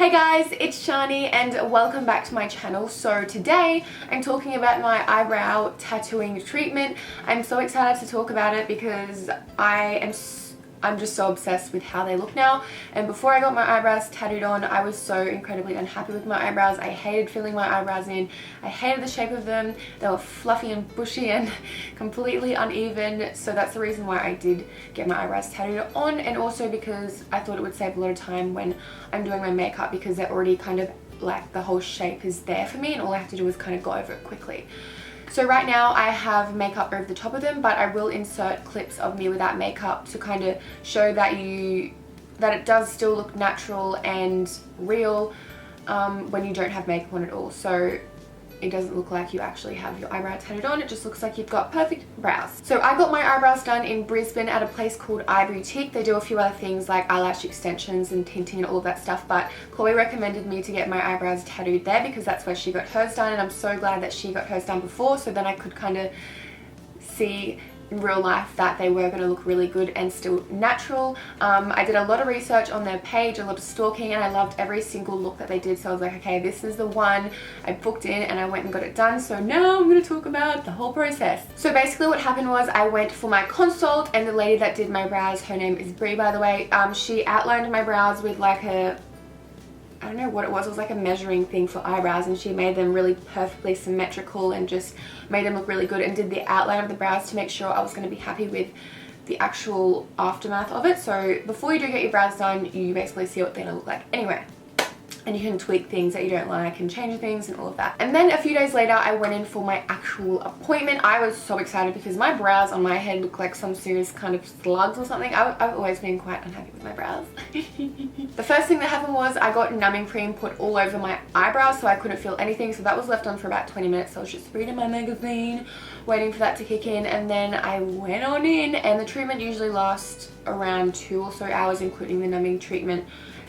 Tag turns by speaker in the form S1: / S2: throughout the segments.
S1: Hey guys, it's Shani and welcome back to my channel. So today I'm talking about my eyebrow tattooing treatment. I'm so excited to talk about it because I'm just so obsessed with how they look now. And before I got my eyebrows tattooed on, I was so incredibly unhappy with my eyebrows. I hated filling my eyebrows in. I hated the shape of them. They were fluffy and bushy and completely uneven. So that's the reason why I did get my eyebrows tattooed on, and also because I thought it would save a lot of time when I'm doing my makeup, because they're already kind of like the whole shape is there for me and all I have to do is kind of go over it quickly. So right now I have makeup over the top of them, but I will insert clips of me without makeup to kind of show that it does still look natural and real when you don't have makeup on at all. So it doesn't look like you actually have your eyebrow tattooed on, it just looks like you've got perfect brows. So I got my eyebrows done in Brisbane at a place called Eyebrow. They do a few other things like eyelash extensions and tinting and all of that stuff, but Chloe recommended me to get my eyebrows tattooed there because that's where she got hers done, and I'm so glad that she got hers done before, so then I could kind of see in real life that they were going to look really good and still natural. I did a lot of research on their page, a lot of stalking, and I loved every single look that they did, so I was like, okay, this is the one. I booked in and I went and got it done, so now I'm going to talk about the whole process. So basically what happened was I went for my consult, and the lady that did my brows, her name is Brie by the way, she outlined my brows with like I don't know what it was like a measuring thing for eyebrows, and she made them really perfectly symmetrical and just made them look really good, and did the outline of the brows to make sure I was going to be happy with the actual aftermath of it. So before you do get your brows done, you basically see what they're going to look like anyway. And you can tweak things that you don't like and change things and all of that. And then a few days later, I went in for my actual appointment. I was so excited because my brows on my head look like some serious kind of slugs or something. I've always been quite unhappy with my brows. The first thing that happened was I got numbing cream put all over my eyebrows so I couldn't feel anything. So that was left on for about 20 minutes. So I was just reading my magazine, waiting for that to kick in. And then I went on in, and the treatment usually lasts around 2 or so hours, including the numbing treatment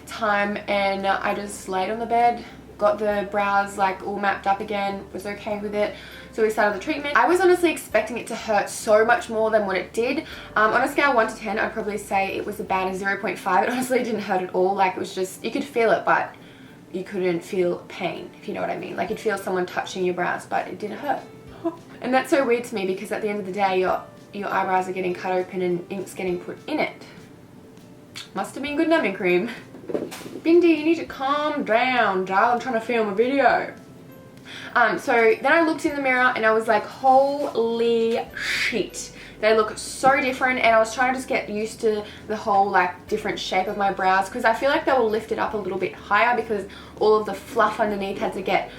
S1: time, and I just laid on the bed, got the brows like all mapped up again, was okay with it. So we started the treatment. I was honestly expecting it to hurt so much more than what it did. On a scale of 1 to 10, I'd probably say it was about a 0.5. It honestly didn't hurt at all. Like, it was just, you could feel it, but you couldn't feel pain, if you know what I mean. Like, you'd feel someone touching your brows, but it didn't hurt. And that's so weird to me because at the end of the day, your eyebrows are getting cut open and ink's getting put in it. Must have been good numbing cream. Bindi, you need to calm down, darling. I'm trying to film a video. So then I looked in the mirror and I was like, holy shit. They look so different, and I was trying to just get used to the whole like different shape of my brows because I feel like they were lifted up a little bit higher because all of the fluff underneath had to get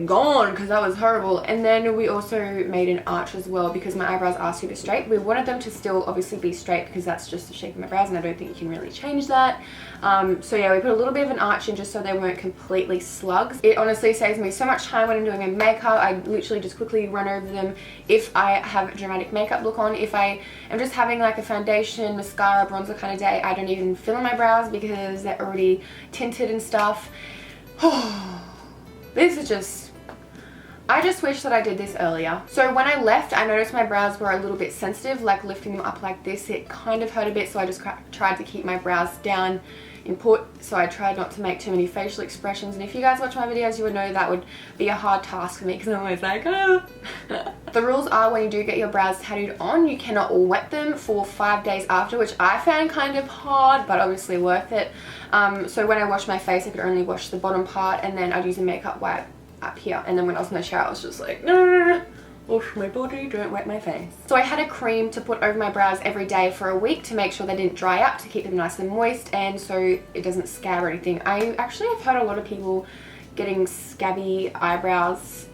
S1: gone because that was horrible. And then we also made an arch as well because my eyebrows are super straight. We wanted them to still obviously be straight because that's just the shape of my brows, and I don't think you can really change that. So yeah, we put a little bit of an arch in just so they weren't completely slugs. It honestly saves me so much time when I'm doing my makeup. I literally just quickly run over them if I have a dramatic makeup look on. If I am just having like a foundation, mascara, bronzer kind of day, I don't even fill in my brows because they're already tinted and stuff. This is just, I just wish that I did this earlier. So when I left, I noticed my brows were a little bit sensitive, like lifting them up like this, it kind of hurt a bit, so I just tried to keep my brows down in put, so I tried not to make too many facial expressions. And if you guys watch my videos, you would know that would be a hard task for me because I'm always like, oh. The rules are when you do get your brows tattooed on, you cannot wet them for 5 days after, which I found kind of hard, but obviously worth it. So when I washed my face, I could only wash the bottom part, and then I'd use a makeup wipe up here. And then when I was in the shower, I was just like, no. Wash my body, don't wet my face. So I had a cream to put over my brows every day for a week to make sure they didn't dry up, to keep them nice and moist, and so it doesn't scab or anything. I actually have heard a lot of people getting scabby eyebrows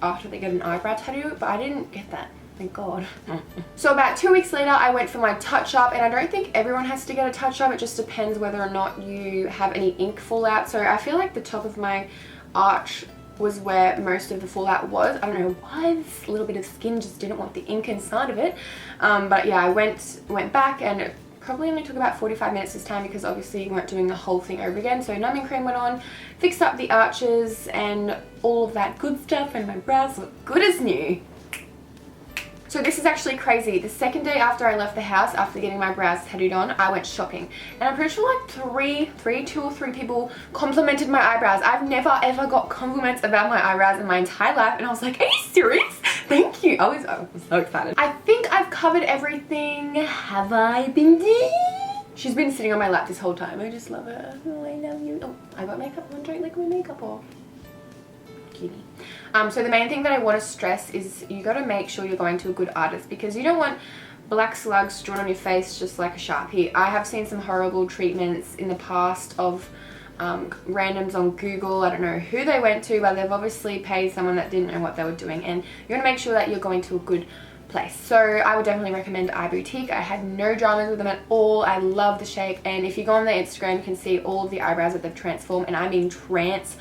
S1: after they get an eyebrow tattoo, but I didn't get that. Thank God. So about 2 weeks later, I went for my touch-up, and I don't think everyone has to get a touch-up. It just depends whether or not you have any ink fallout. So I feel like the top of my arch was where most of the fallout was. I don't know why, this little bit of skin just didn't want the ink inside of it. But yeah, I went back, and it probably only took about 45 minutes this time because obviously you weren't doing the whole thing over again. So numbing cream went on, fixed up the arches and all of that good stuff, and my brows look good as new. So this is actually crazy. The second day after I left the house, after getting my brows tattooed on, I went shopping. And I'm pretty sure like two or three people complimented my eyebrows. I've never ever got compliments about my eyebrows in my entire life. And I was like, are you serious? Thank you. I was so excited. I think I've covered everything. Have I, Bindi? She's been sitting on my lap this whole time. I just love her. Oh, I love you. Oh, I got makeup on. Don't lick my makeup off. Cutie. So the main thing that I want to stress is you got to make sure you're going to a good artist, because you don't want black slugs drawn on your face just like a Sharpie. I have seen some horrible treatments in the past of randoms on Google. I don't know who they went to, but they've obviously paid someone that didn't know what they were doing, and you want to make sure that you're going to a good place. So I would definitely recommend Eye Boutique. I had no dramas with them at all. I love the shape, and if you go on their Instagram, you can see all of the eyebrows that they've transformed, and I mean transformed.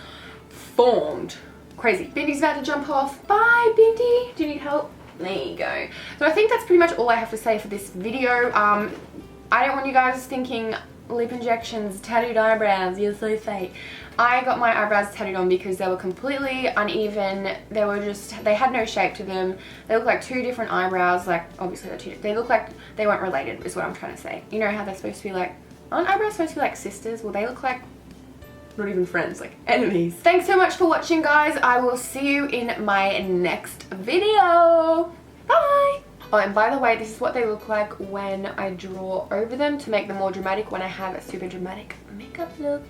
S1: Crazy. Bindi's about to jump off. Bye, Bindi. Do you need help? There you go. So I think that's pretty much all I have to say for this video. I don't want you guys thinking lip injections, tattooed eyebrows, you're so fake. I got my eyebrows tattooed on because they were completely uneven. They had no shape to them. They look like two different eyebrows. Like, obviously they look like they weren't related is what I'm trying to say. You know how they're supposed to be like, aren't eyebrows supposed to be like sisters? Well, they look like not even friends, like enemies. Thanks so much for watching, guys. I will see you in my next video. Bye. Oh, and by the way, this is what they look like when I draw over them to make them more dramatic when I have a super dramatic makeup look.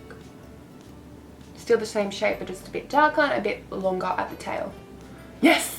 S1: Still the same shape, but just a bit darker and a bit longer at the tail. Yes!